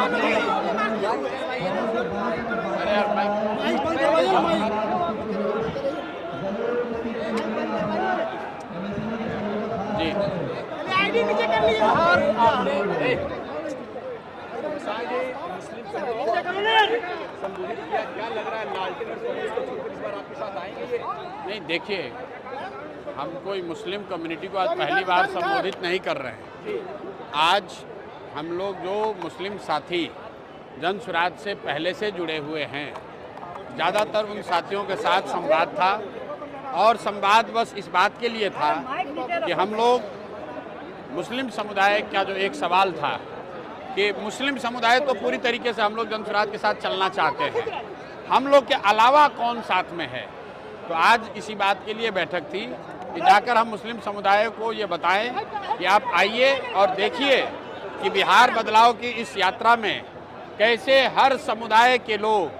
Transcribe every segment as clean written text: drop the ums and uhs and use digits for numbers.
क्या लग रहा है लालटेन और कांग्रेस को छोड़कर इस बार आपके साथ आएंगे ये? नहीं, देखिए, हम कोई मुस्लिम कम्युनिटी को आज पहली बार संबोधित नहीं कर रहे हैं। आज हम लोग जो मुस्लिम साथी जन स्वराज से पहले से जुड़े हुए हैं, ज़्यादातर उन साथियों के साथ संवाद था, और संवाद बस इस बात के लिए था कि हम लोग मुस्लिम समुदाय का जो एक सवाल था कि मुस्लिम समुदाय तो पूरी तरीके से हम लोग जन स्वराज के साथ चलना चाहते हैं, हम लोग के अलावा कौन साथ में है। तो आज इसी बात के लिए बैठक थी कि जाकर हम मुस्लिम समुदाय को ये बताएं कि आप आइए और देखिए कि बिहार बदलाव की इस यात्रा में कैसे हर समुदाय के लोग,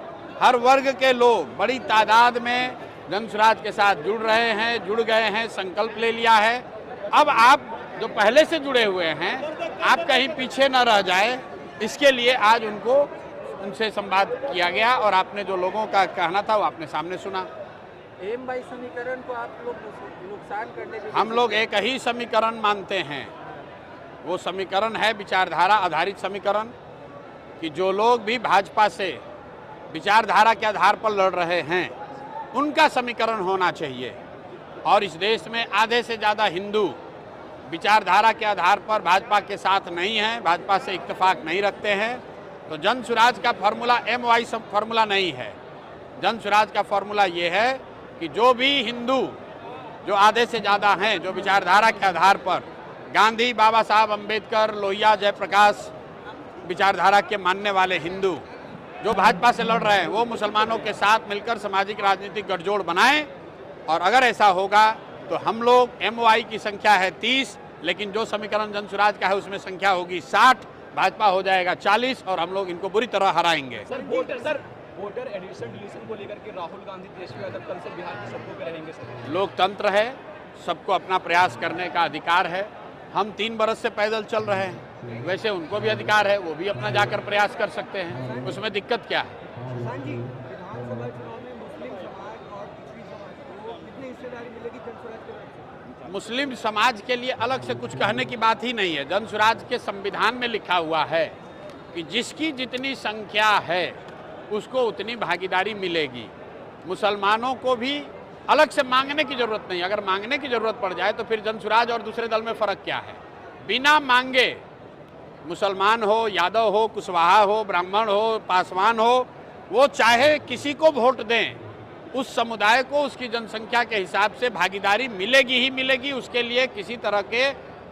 हर वर्ग के लोग बड़ी तादाद में जन स्वराज के साथ जुड़ रहे हैं, जुड़ गए हैं, संकल्प ले लिया है। अब आप जो पहले से जुड़े हुए हैं, आप कहीं पीछे न रह जाए, इसके लिए आज उनसे संवाद किया गया और आपने जो लोगों का कहना था वो आपने सामने सुना। एम/22 समीकरण को आप लोग नुकसान करने के, हम लोग एक ही समीकरण मानते हैं, वो समीकरण है विचारधारा आधारित समीकरण, कि जो लोग भी भाजपा से विचारधारा के आधार पर लड़ रहे हैं उनका समीकरण होना चाहिए। और इस देश में आधे से ज़्यादा हिंदू विचारधारा के आधार पर भाजपा के साथ नहीं हैं, भाजपा से इत्तेफाक नहीं रखते हैं। तो जन स्वराज का फार्मूला एम/22 फार्मूला नहीं है। जन स्वराज का फार्मूला ये है कि जो भी हिंदू, जो आधे से ज़्यादा हैं, जो विचारधारा के आधार पर गांधी, बाबा साहब अम्बेडकर, लोहिया, जयप्रकाश विचारधारा के मानने वाले हिंदू जो भाजपा से लड़ रहे हैं, वो मुसलमानों के साथ मिलकर सामाजिक राजनीतिक गठजोड़ बनाएं। और अगर ऐसा होगा तो हम लोग एम/22 की संख्या है 30, लेकिन जो समीकरण जन स्वराज का है उसमें संख्या होगी 60, भाजपा हो जाएगा 40 और हम लोग इनको बुरी तरह हराएंगे। वोटर एडिशन डिलीशन को लेकर के राहुल गांधी तेजस्वी यादव कल से बिहार की सड़कों पर रहेंगे सर। लोकतंत्र है, सबको अपना प्रयास करने का अधिकार है। हम 3 बरस से पैदल चल रहे हैं, वैसे उनको भी अधिकार है, वो भी अपना जाकर प्रयास कर सकते हैं, उसमें दिक्कत क्या है। मुस्लिम समाज के लिए अलग से कुछ कहने की बात ही नहीं है। जन स्वराज के संविधान में लिखा हुआ है कि जिसकी जितनी संख्या है उसको उतनी भागीदारी मिलेगी। मुसलमानों को भी अलग से मांगने की जरूरत नहीं। अगर मांगने की जरूरत पड़ जाए तो फिर जन स्वराज और दूसरे दल में फ़र्क क्या है। बिना मांगे मुसलमान हो, यादव हो, कुशवाहा हो, ब्राह्मण हो, पासवान हो, वो चाहे किसी को वोट दें, उस समुदाय को उसकी जनसंख्या के हिसाब से भागीदारी मिलेगी ही मिलेगी। उसके लिए किसी तरह के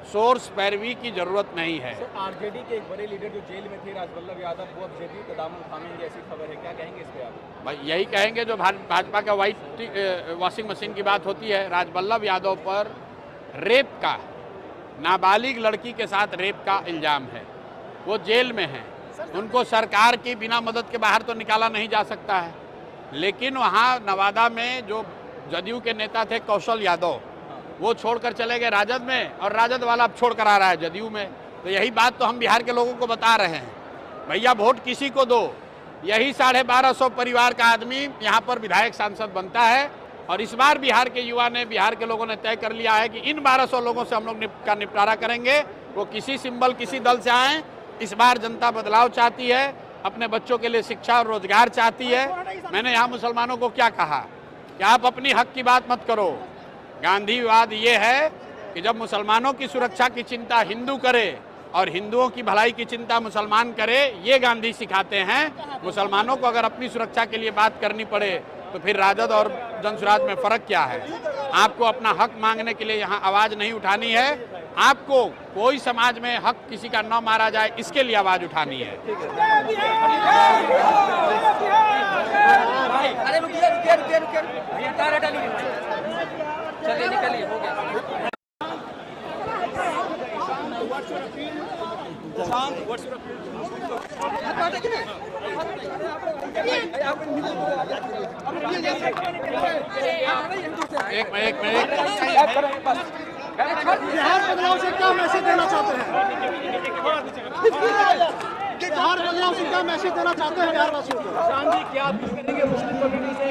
सोर्स पैरवी की जरूरत नहीं है। आरजेडी के एक बड़े लीडर जो जेल में थे, राजवल्लभ यादव, वो अब जेडीयू का दामन थामेंगे, ऐसी खबर है, क्या कहेंगे इस पे आप? भाई यही कहेंगे जो भाजपा का व्हाइट वॉशिंग मशीन की बात होती है। राजवल्लभ यादव पर रेप का, नाबालिग लड़की के साथ रेप का इल्ज़ाम है, वो जेल में हैं। उनको सरकार की बिना मदद के बाहर तो निकाला नहीं जा सकता है। लेकिन वहाँ नवादा में जो जदयू के नेता थे कौशल यादव, वो छोड़कर चले गए राजद में, और राजद वाला अब छोड़ कर आ रहा है जदयू में। तो यही बात तो हम बिहार के लोगों को बता रहे हैं, भैया वोट किसी को दो। यही 1250 परिवार का आदमी यहाँ पर विधायक सांसद बनता है। और इस बार बिहार के युवा ने, बिहार के लोगों ने तय कर लिया है कि इन 1200 लोगों से हम लोग का निपटारा करेंगे। वो किसी सिंबल, किसी दल से आए। इस बार जनता बदलाव चाहती है, अपने बच्चों के लिए शिक्षा और रोजगार चाहती है। मैंने यहाँ मुसलमानों को क्या कहा कि आप अपनी हक की बात मत करो। गांधीवाद ये है कि जब मुसलमानों की सुरक्षा की चिंता हिंदू करे और हिंदुओं की भलाई की चिंता मुसलमान करे, ये गांधी सिखाते हैं। मुसलमानों को अगर अपनी सुरक्षा के लिए बात करनी पड़े तो फिर राजद और जन स्वराज में फ़र्क क्या है। आपको अपना हक मांगने के लिए यहाँ आवाज़ नहीं उठानी है। आपको कोई समाज में हक किसी का न मारा जाए, इसके लिए आवाज़ उठानी है। चलिए निकलिए, हो गया। एक मिनट बिहार बदलाव से क्या मैसेज देना चाहते हैं? बिहार बदलाव से क्या मैसेज देना चाहते हैं बिहार वासियों को? शान जी, क्या अपील करेंगे मुस्लिम कम्युनिटी से?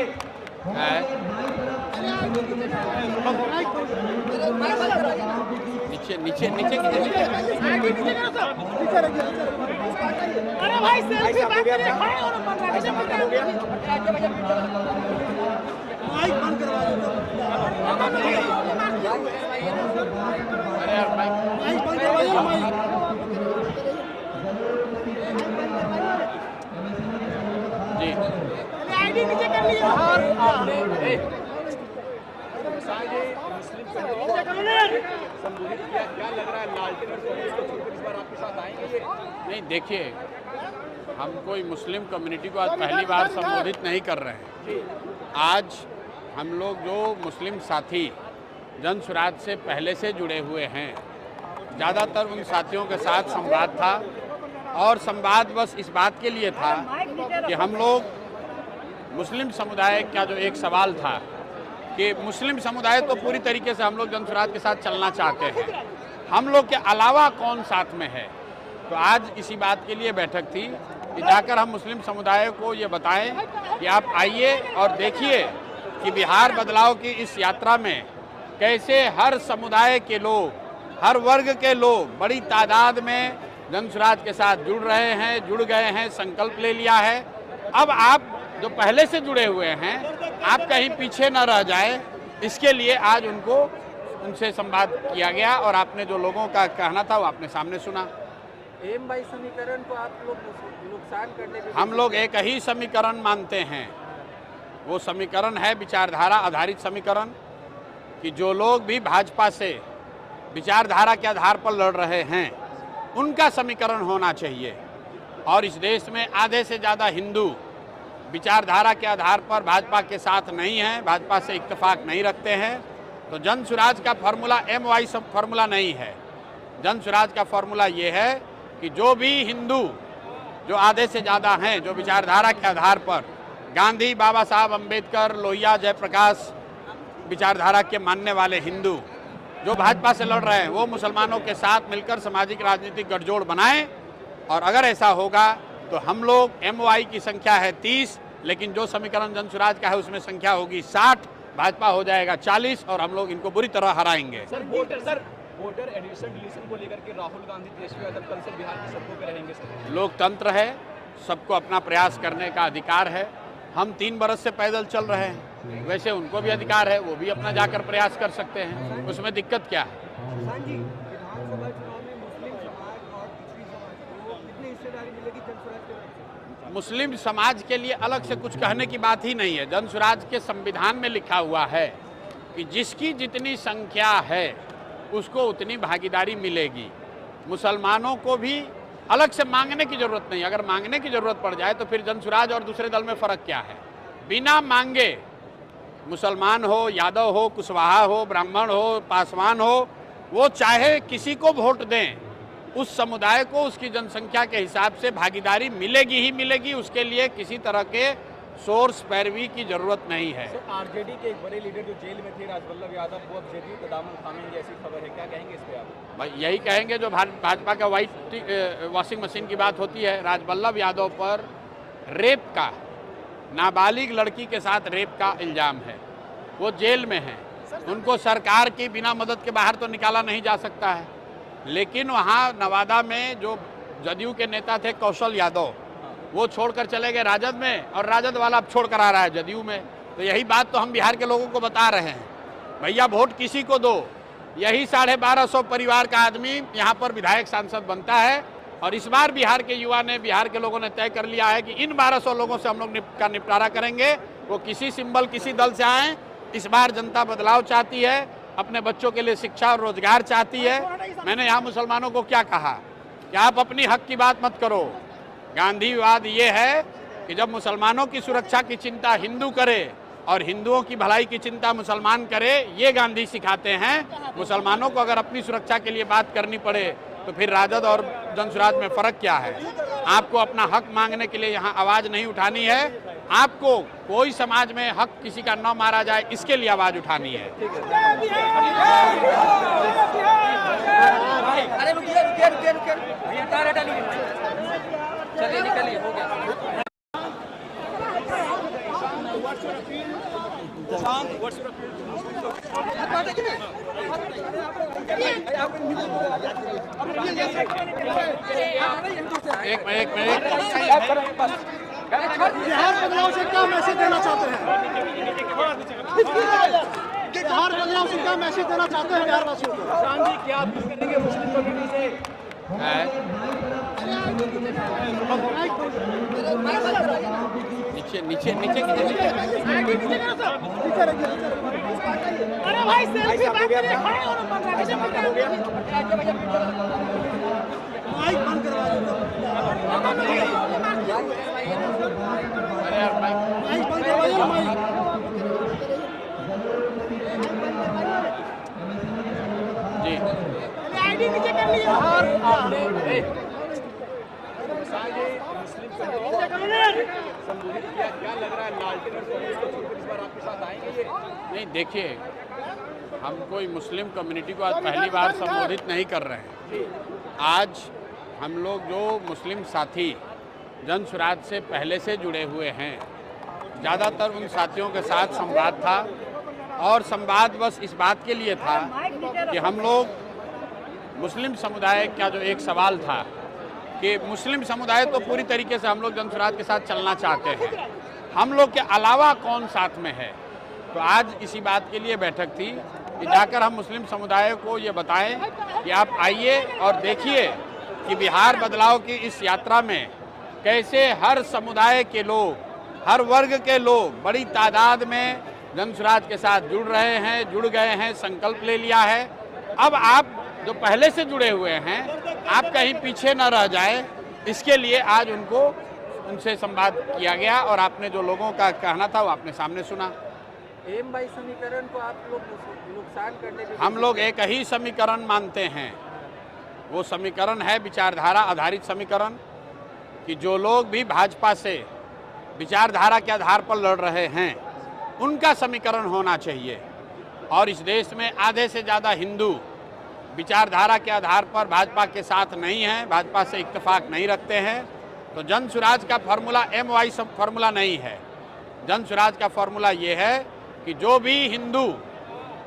नीचे नीचे नीचे नीचे अरे भाई सेल्फी बात करिए, खड़े हो ना, माइक बंद करवा दो। अरे यार भाई माइक बंद करवाइए ना, माइक। जी आईडी नीचे कर लीजिए। शान जी, मुस्लिम कम्युनिटी संबोधित किया, क्या लग रहा है लालटेन और कांग्रेस को छोड़कर इस बार आपके साथ आएंगे ये? नहीं, देखिए, हम कोई मुस्लिम कम्युनिटी को आज पहली बार संबोधित नहीं कर रहे हैं। आज हम लोग जो मुस्लिम साथी जन सुराज से पहले से जुड़े हुए हैं, ज़्यादातर उन साथियों के साथ संवाद था, और संवाद बस इस बात के लिए था कि हम लोग मुस्लिम समुदाय का जो एक सवाल था कि मुस्लिम समुदाय तो पूरी तरीके से हम लोग जन सुराज के साथ चलना चाहते हैं, हम लोग के अलावा कौन साथ में है। तो आज इसी बात के लिए बैठक थी कि जाकर हम मुस्लिम समुदाय को ये बताएं कि आप आइए और देखिए कि बिहार बदलाव की इस यात्रा में कैसे हर समुदाय के लोग, हर वर्ग के लोग बड़ी तादाद में जन सुराज के साथ जुड़ रहे हैं, जुड़ गए हैं, संकल्प ले लिया है। अब आप जो पहले से जुड़े हुए हैं, आप कहीं पीछे न रह जाए, इसके लिए आज उनसे संवाद किया गया, और आपने जो लोगों का कहना था वो आपने सामने सुना। एम बाई समीकरण को आप लोग नुकसान करने के, हम लोग एक ही समीकरण मानते हैं, वो समीकरण है विचारधारा आधारित समीकरण, कि जो लोग भी भाजपा से विचारधारा के आधार पर लड़ रहे हैं उनका समीकरण होना चाहिए। और इस देश में आधे से ज़्यादा हिंदू विचारधारा के आधार पर भाजपा के साथ नहीं हैं, भाजपा से इत्तेफाक नहीं रखते हैं। तो जन सुराज का फॉर्मूला MY फॉर्मूला नहीं है। जन सुराज का फॉर्मूला ये है कि जो भी हिंदू, जो आधे से ज़्यादा हैं, जो विचारधारा के आधार पर गांधी, बाबा साहब अम्बेडकर, लोहिया, जयप्रकाश विचारधारा के मानने वाले हिंदू जो भाजपा से लड़ रहे हैं, वो मुसलमानों के साथ मिलकर सामाजिक राजनीतिक गठजोड़ बनाएं। और अगर ऐसा होगा तो हम लोग MY की संख्या है 30, लेकिन जो समीकरण जन सुराज का है उसमें संख्या होगी 60, भाजपा हो जाएगा 40, और हम लोग इनको बुरी तरह हराएंगे। वोटर एडिशन डिलीशन को लेकर के राहुल गांधी तेजस्वी यादव कल से बिहार की सड़कों पर रहेंगे सर? लोकतंत्र है, सबको अपना प्रयास करने का अधिकार है। हम 3 बरस से पैदल चल रहे हैं, वैसे उनको भी अधिकार है, वो भी अपना जाकर प्रयास कर सकते हैं, उसमें दिक्कत क्या है। शान जी, विधानसभा चुनाव में मुस्लिम समाज और पिछड़ी समाज को कितनी हिस्सेदारी मिलेगी जन सुराज के? मुस्लिम समाज के लिए अलग से कुछ कहने की बात ही नहीं है। जन सुराज के संविधान में लिखा हुआ है कि जिसकी जितनी संख्या है उसको उतनी भागीदारी मिलेगी। मुसलमानों को भी अलग से मांगने की जरूरत नहीं। अगर मांगने की जरूरत पड़ जाए तो फिर जन सुराज और दूसरे दल में फ़र्क क्या है। बिना मांगे मुसलमान हो, यादव हो, कुशवाहा हो, ब्राह्मण हो, पासवान हो, वो चाहे किसी को वोट दें, उस समुदाय को उसकी जनसंख्या के हिसाब से भागीदारी मिलेगी ही मिलेगी। उसके लिए किसी तरह के सोर्स पैरवी की जरूरत नहीं है। आरजेडी के एक बड़े लीडर जो जेल में थे, राजवल्लभ यादव, वो अब जदयू का दामन थामेंगे, ऐसी खबर है, क्या कहेंगे इस पे आप? भाई यही कहेंगे जो भाजपा का वाइट वॉशिंग मशीन की बात होती है। राजवल्लभ यादव पर रेप का, नाबालिग लड़की के साथ रेप का इल्ज़ाम है, वो जेल में हैं, उनको सरकार की बिना मदद के बाहर तो निकाला नहीं जा सकता है। लेकिन वहाँ नवादा में जो जदयू के नेता थे कौशल यादव, वो छोड़कर चले गए राजद में, और राजद वाला अब छोड़ कर आ रहा है जदयू में। तो यही बात तो हम बिहार के लोगों को बता रहे हैं, भैया वोट किसी को दो। यही 1250 परिवार का आदमी यहाँ पर विधायक सांसद बनता है, और इस बार बिहार के युवा ने, बिहार के लोगों ने तय कर लिया है कि इन 1200 लोगों से हम लोग का निपटारा करेंगे। वो किसी सिंबल, किसी दल से आए, इस बार जनता बदलाव चाहती है, अपने बच्चों के लिए शिक्षा और रोजगार चाहती है। मैंने यहाँ मुसलमानों को क्या कहा कि आप अपनी हक की बात मत करो। गांधीवाद ये है कि जब मुसलमानों की सुरक्षा की चिंता हिंदू करे और हिंदुओं की भलाई की चिंता मुसलमान करे, ये गांधी सिखाते हैं। मुसलमानों को अगर अपनी सुरक्षा के लिए बात करनी पड़े तो फिर राजद और जन सुराज में फ़र्क क्या है। आपको अपना हक मांगने के लिए यहाँ आवाज़ नहीं उठानी है। आपको कोई समाज में हक किसी का न मारा जाए, इसके लिए आवाज़ उठानी है। अरे रुकिए रुकिए रुकिए रुकिए, शांत what's your appeal to Muslims? एक मिनट बिहार बदलाव से क्या मैसेज देना चाहते हैं? बिहार बदलाव से क्या मैसेज देना चाहते हैं बिहार वासियों को? शांत जी, क्या अपील करेंगे मुस्लिम कम्युनिटी से? नीचे नीचे नीचे अरे भाई सेल्फी बात करिए, खड़े हो माइक बंद करवा दो। अरे यार भाई माइक बंद करवाइए, माइक। जी आईडी नीचे कर लिया। मुस्लिम कम्युनिटी संबोधित किया, क्या लग रहा है लालटेन और कांग्रेस को छोड़कर इस बार आपके साथ आएंगे ये? नहीं, देखिए, हम कोई मुस्लिम कम्युनिटी को आज पहली बार संबोधित नहीं कर रहे हैं। आज हम लोग जो मुस्लिम साथी जन स्वराज से पहले से जुड़े हुए हैं, ज़्यादातर उन साथियों के साथ संवाद था, और संवाद बस इस बात के लिए था कि हम लोग मुस्लिम समुदाय का जो एक सवाल था कि मुस्लिम समुदाय तो पूरी तरीके से हम लोग जन स्वराज के साथ चलना चाहते हैं, हम लोग के अलावा कौन साथ में है। तो आज इसी बात के लिए बैठक थी कि जाकर हम मुस्लिम समुदाय को ये बताएं कि आप आइए और देखिए कि बिहार बदलाव की इस यात्रा में कैसे हर समुदाय के लोग, हर वर्ग के लोग बड़ी तादाद में जन स्वराज के साथ जुड़ रहे हैं, जुड़ गए हैं, संकल्प ले लिया है। अब आप जो पहले से जुड़े हुए हैं, आप कहीं पीछे न रह जाए, इसके लिए आज उनसे संवाद किया गया, और आपने जो लोगों का कहना था वो आपने सामने सुना। एम बाई समीकरण को आप लोग नुकसान करने के हम लोग एक ही समीकरण मानते हैं, वो समीकरण है विचारधारा आधारित समीकरण, कि जो लोग भी भाजपा से विचारधारा के आधार पर लड़ रहे हैं उनका समीकरण होना चाहिए। और इस देश में आधे से ज़्यादा हिंदू विचारधारा के आधार पर भाजपा के साथ नहीं हैं, भाजपा से इत्तेफाक नहीं रखते हैं। तो जन स्वराज का फार्मूला MY सब फार्मूला नहीं है। जन स्वराज का फार्मूला ये है कि जो भी हिंदू,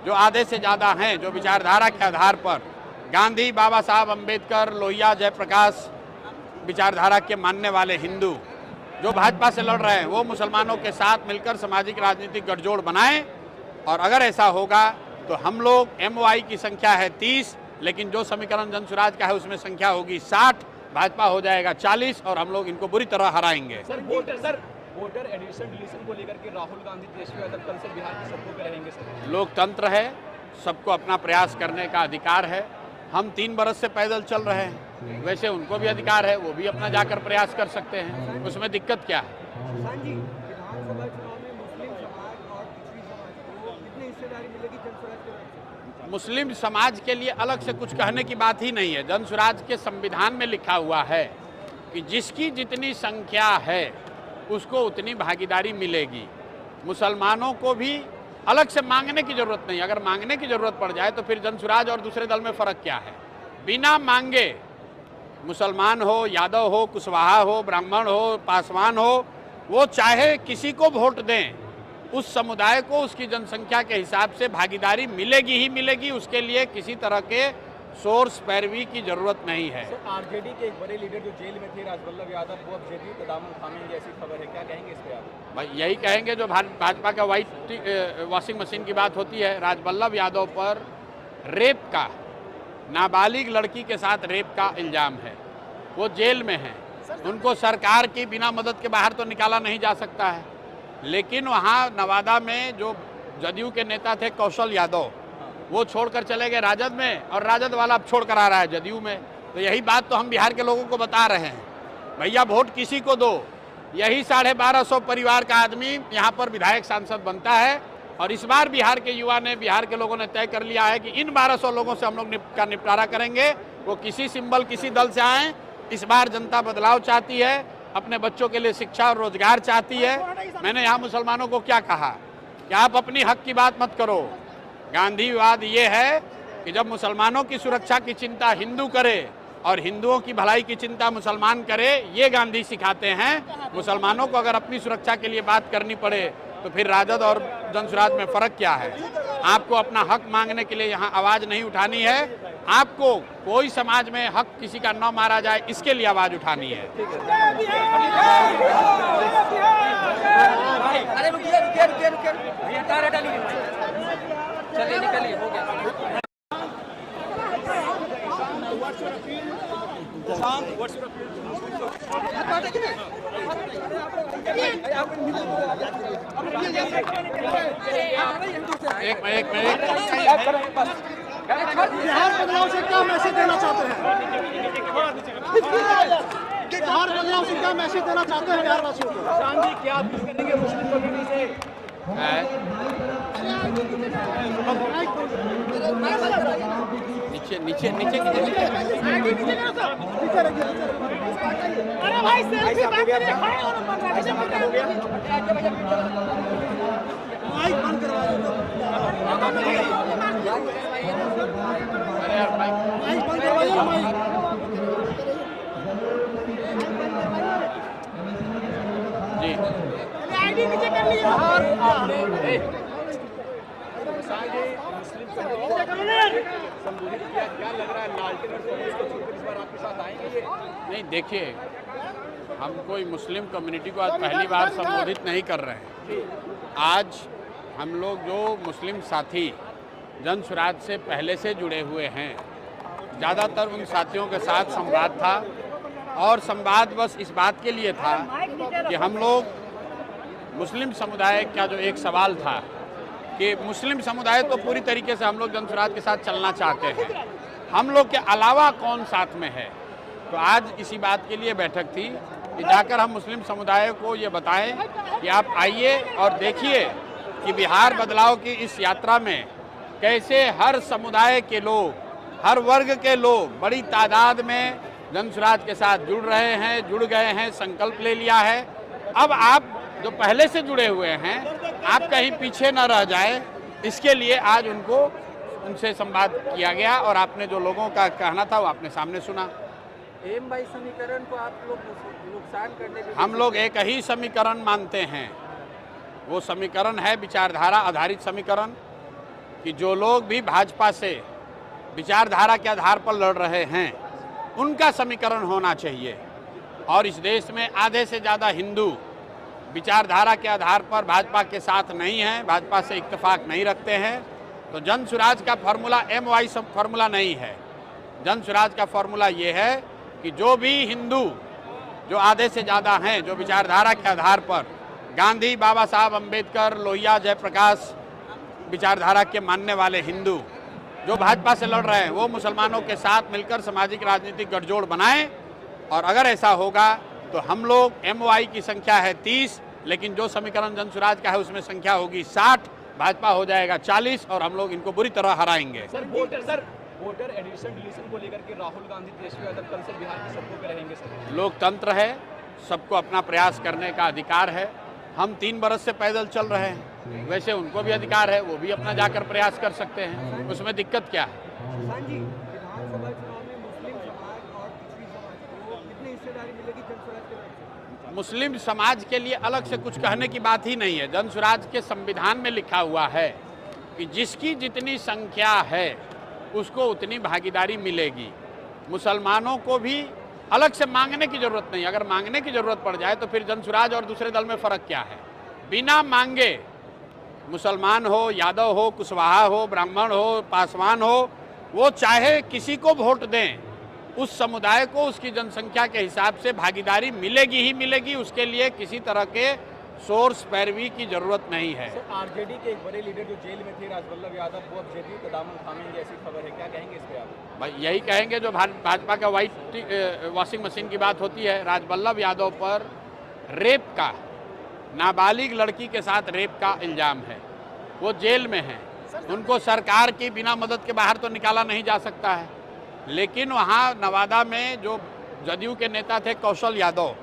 जो आधे से ज़्यादा हैं, जो विचारधारा के आधार पर गांधी, बाबा साहब अम्बेडकर, लोहिया, जयप्रकाश विचारधारा के मानने वाले हिंदू जो भाजपा से लड़ रहे हैं, वो मुसलमानों के साथ मिलकर सामाजिक राजनीतिक गठजोड़ बनाएं। और अगर ऐसा होगा तो हम लोग MY की संख्या है 30, लेकिन जो समीकरण जन स्वराज का है उसमें संख्या होगी 60, भाजपा हो जाएगा 40, और हम लोग इनको बुरी तरह हराएंगे। वोटर एडिशन डिलीशन को लेकर के राहुल गांधी तेजस्वी यादव कल से बिहार की सड़कों पर रहेंगे सर? लोकतंत्र है, सबको अपना प्रयास करने का अधिकार है। हम 3 बरस से पैदल चल रहे हैं, वैसे उनको भी अधिकार है, वो भी अपना जाकर प्रयास कर सकते हैं, उसमें दिक्कत क्या है? किसान जी, विधानसभा चुनाव में मुस्लिम समाज और पिछड़ी समाज को कितनी हिस्सेदारी मिलेगी जन स्वराज के तरफ से? मुस्लिम समाज के लिए अलग से कुछ कहने की बात ही नहीं है। जन स्वराज के संविधान में लिखा हुआ है कि जिसकी जितनी संख्या है उसको उतनी भागीदारी मिलेगी। मुसलमानों को भी अलग से मांगने की जरूरत नहीं। अगर मांगने की जरूरत पड़ जाए तो फिर जन स्वराज और दूसरे दल में फ़र्क क्या है? बिना मांगे मुसलमान हो, यादव हो, कुशवाहा हो, ब्राह्मण हो, पासवान हो, वो चाहे किसी को वोट दें, उस समुदाय को उसकी जनसंख्या के हिसाब से भागीदारी मिलेगी ही मिलेगी। उसके लिए किसी तरह के सोर्स पैरवी की जरूरत नहीं है। आरजेडी के एक बड़े लीडर जो जेल में थे, राजवल्लभ यादव, वो अब जेडीयू का दामन थामेंगे, ऐसी खबर है, क्या कहेंगे इस पे आप? भाई यही कहेंगे जो भाजपा का वाइट वॉशिंग मशीन की बात होती है। राजवल्लभ यादव पर रेप का, नाबालिग लड़की के साथ रेप का इल्ज़ाम है, वो जेल में है। उनको सरकार की बिना मदद के बाहर तो निकाला नहीं जा सकता है, लेकिन वहाँ नवादा में जो जदयू के नेता थे कौशल यादव, वो छोड़कर चले गए राजद में, और राजद वाला अब छोड़ कर आ रहा है जदयू में। तो यही बात तो हम बिहार के लोगों को बता रहे हैं, भैया वोट किसी को दो। यही 1250 परिवार का आदमी यहाँ पर विधायक सांसद बनता है, और इस बार बिहार के युवा ने, बिहार के लोगों ने तय कर लिया है कि इन 1200 लोगों से हम लोग का निपटारा करेंगे। वो किसी सिंबल, किसी दल से आए, इस बार जनता बदलाव चाहती है, अपने बच्चों के लिए शिक्षा और रोजगार चाहती है। मैंने यहाँ मुसलमानों को क्या कहा कि आप अपनी हक की बात मत करो। गांधीवाद ये है कि जब मुसलमानों की सुरक्षा की चिंता हिंदू करे और हिंदुओं की भलाई की चिंता मुसलमान करे, ये गांधी सिखाते हैं। मुसलमानों को अगर अपनी सुरक्षा के लिए बात करनी पड़े तो फिर राजद और जनसुराज में फ़र्क क्या है? आपको अपना हक मांगने के लिए यहाँ आवाज़ नहीं उठानी है, आपको कोई समाज में हक किसी का न मारा जाए इसके लिए आवाज़ उठानी है। अरे रुकिए रुकिए रुकिए रुकिए भैया तारा डालिए चलिए निकलिए हो गया एक मिनट बिहार बदलाव से क्या मैसेज देना चाहते हैं? बिहार बदलाव से क्या मैसेज देना चाहते हैं बिहार वासियों को? शान जी क्या अपील करेंगे मुस्लिम कम्युनिटी से? नीचे नीचे नीचे नीचे अरे भाई सेल्फी बात करिए, खड़े हो ना, माइक बंद करवाइए, अरे यार भाई माइक बंद करवाइए ना, माइक। जी आईडी नीचे कर लीजिए। मुस्लिम कम्युनिटी संबोधित किया, क्या लग रहा है लालटेन और कांग्रेस को छोड़कर इस बार आपके साथ आएंगे ये? नहीं, देखिए, हम कोई मुस्लिम कम्युनिटी को आज पहली बार संबोधित नहीं कर रहे हैं। आज हम लोग जो मुस्लिम साथी जनसुराज से पहले से जुड़े हुए हैं, ज़्यादातर उन साथियों के साथ संवाद था, और संवाद बस इस बात के लिए था कि हम लोग मुस्लिम समुदाय का जो एक सवाल था कि मुस्लिम समुदाय तो पूरी तरीके से हम लोग जनसुराज के साथ चलना चाहते हैं, हम लोग के अलावा कौन साथ में है। तो आज इसी बात के लिए बैठक थी कि जाकर हम मुस्लिम समुदाय को ये बताएं कि आप आइए और देखिए कि बिहार बदलाव की इस यात्रा में कैसे हर समुदाय के लोग, हर वर्ग के लोग बड़ी तादाद में जनसुराज के साथ जुड़ रहे हैं, जुड़ गए हैं, संकल्प ले लिया है। अब आप जो पहले से जुड़े हुए हैं, आप कहीं पीछे न रह जाए, इसके लिए आज उनसे संवाद किया गया, और आपने जो लोगों का कहना था वो आपने सामने सुना। एम बाई समीकरण को आप लोग नुकसान करने के हम लोग एक ही समीकरण मानते हैं, वो समीकरण है विचारधारा आधारित समीकरण, कि जो लोग भी भाजपा से विचारधारा के आधार पर लड़ रहे हैं उनका समीकरण होना चाहिए। और इस देश में आधे से ज़्यादा हिंदू विचारधारा के आधार पर भाजपा के साथ नहीं हैं, भाजपा से इत्तेफाक नहीं रखते हैं। तो जनसुराज का फार्मूला MY फार्मूला नहीं है। जनसुराज का फार्मूला ये है कि जो भी हिंदू, जो आधे से ज़्यादा हैं, जो विचारधारा के आधार पर गांधी, बाबा साहब अम्बेडकर, लोहिया, जयप्रकाश विचारधारा के मानने वाले हिंदू जो भाजपा से लड़ रहे हैं, वो मुसलमानों के साथ मिलकर सामाजिक राजनीतिक गठजोड़ बनाएं। और अगर ऐसा होगा तो हम लोग MY की संख्या है 30, लेकिन जो समीकरण जनसुराज का है उसमें संख्या होगी 60, भाजपा हो जाएगा 40, और हम लोग इनको बुरी तरह हराएंगे। सर वोटर एडिशन डिलीशन को लेकर के राहुल गांधी, तेजस्वी यादव कल से बिहार की सड़कों पर रहेंगे सर? लोकतंत्र है, सबको अपना प्रयास करने का अधिकार है। हम 3 बरस से पैदल चल रहे हैं, वैसे उनको भी अधिकार है, वो भी अपना जाकर प्रयास कर सकते हैं, उसमें दिक्कत क्या है? शान जी, विधानसभा चुनाव में मुस्लिम समाज और पिछड़ी समाज को कितनी हिस्सेदारी मिलेगी जनसुराज के तरफ से? मुस्लिम समाज के लिए अलग से कुछ कहने की बात ही नहीं है। जनसुराज के संविधान में लिखा हुआ है कि जिसकी जितनी संख्या है उसको उतनी भागीदारी मिलेगी। मुसलमानों को भी अलग से मांगने की जरूरत नहीं। अगर मांगने की जरूरत पड़ जाए तो फिर जनसुराज और दूसरे दल में फ़र्क क्या है? बिना मांगे मुसलमान हो, यादव हो, कुशवाहा हो, ब्राह्मण हो, पासवान हो, वो चाहे किसी को वोट दें, उस समुदाय को उसकी जनसंख्या के हिसाब से भागीदारी मिलेगी ही मिलेगी। उसके लिए किसी तरह के सोर्स पैरवी की जरूरत नहीं है। सर आरजेडी के एक बड़े लीडर जो जेल में थे, राजवल्लभ यादव, वो अब जदयू का दामन थामेंगे, ऐसी खबर है, क्या कहेंगे इस पे आप? भाई यही कहेंगे जो भाजपा का वाइट वॉशिंग मशीन की बात होती है। राजवल्लभ यादव पर रेप का, नाबालिग लड़की के साथ रेप का इल्ज़ाम है, वो जेल में हैं, उनको सरकार की बिना मदद के बाहर तो निकाला नहीं जा सकता है। लेकिन वहाँ नवादा में जो जदयू के नेता थे कौशल यादव,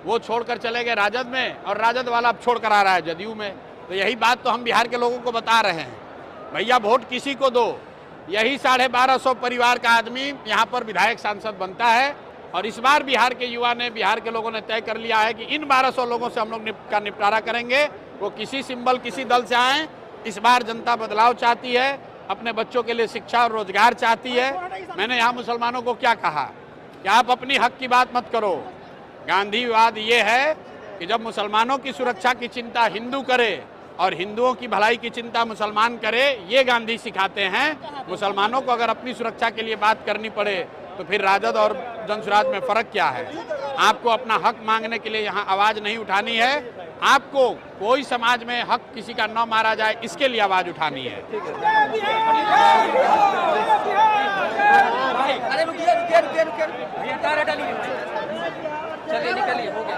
वो छोड़कर चले गए राजद में, और राजद वाला अब छोड़ कर आ रहा है जदयू में। तो यही बात तो हम बिहार के लोगों को बता रहे हैं, भैया वोट किसी को दो। यही 1250 परिवार का आदमी यहाँ पर विधायक सांसद बनता है, और इस बार बिहार के युवा ने, बिहार के लोगों ने तय कर लिया है कि इन 1200 लोगों से हम लोग का निपटारा करेंगे। वो किसी सिंबल किसी दल से आए, इस बार जनता बदलाव चाहती है, अपने बच्चों के लिए शिक्षा और रोजगार चाहती है। मैंने यहाँ मुसलमानों को क्या कहा कि आप अपनी हक की बात मत करो। गांधीवाद ये है कि जब मुसलमानों की सुरक्षा की चिंता हिंदू करे और हिंदुओं की भलाई की चिंता मुसलमान करे, ये गांधी सिखाते हैं। मुसलमानों को अगर अपनी सुरक्षा के लिए बात करनी पड़े तो फिर राजद और जनसुराज में फर्क क्या है? आपको अपना हक मांगने के लिए यहाँ आवाज नहीं उठानी है। आपको कोई समाज में हक किसी का न मारा जाए, इसके लिए आवाज उठानी है। अरे रुकिए रुकिए रुकिए रुकिए भैया तारा डालिए, चलिए निकलिए, हो गया।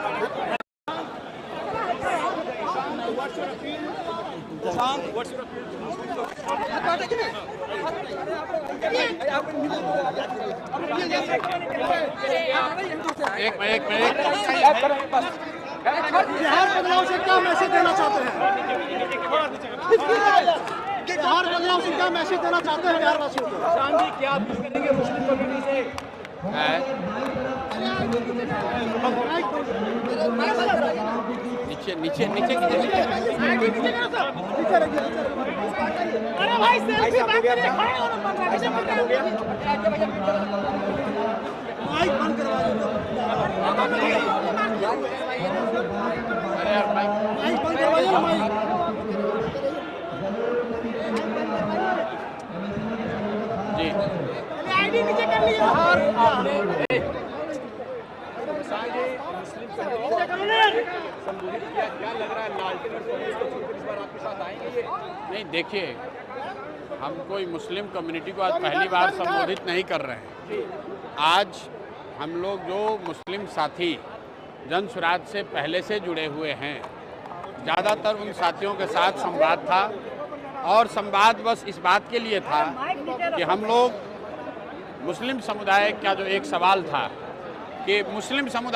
एक मिनट बिहार बदलाव से क्या मैसेज देना चाहते हैं? बिहार बदलाव से क्या मैसेज देना चाहते हैं बिहार वासियों को? गांधी क्या अपील करेंगे मुस्लिम कम्युनिटी से? नीचे नीचे नीचे अरे भाई सेल्फी बात करिए, खड़े हो ना, माइक बंद करवा दो। अरे यार भाई, माइक बंद करवाइए ना, माइक। जी आईडी नीचे कर लिया। मुस्लिम कम्युनिटी संबोधित किया, क्या लग रहा है लालटेन और कांग्रेस को छोड़कर इस बार आपके साथ आएंगे ये? नहीं, देखिए, हम कोई मुस्लिम कम्युनिटी को आज पहली बार संबोधित नहीं कर रहे हैं। आज हम लोग जो मुस्लिम साथी जनसुराज से पहले से जुड़े हुए हैं, ज़्यादातर उन साथियों के साथ संवाद था, और संवाद बस इस बात के लिए था कि हम लोग मुस्लिम समुदाय का जो एक सवाल था कि मुस्लिम समुदाय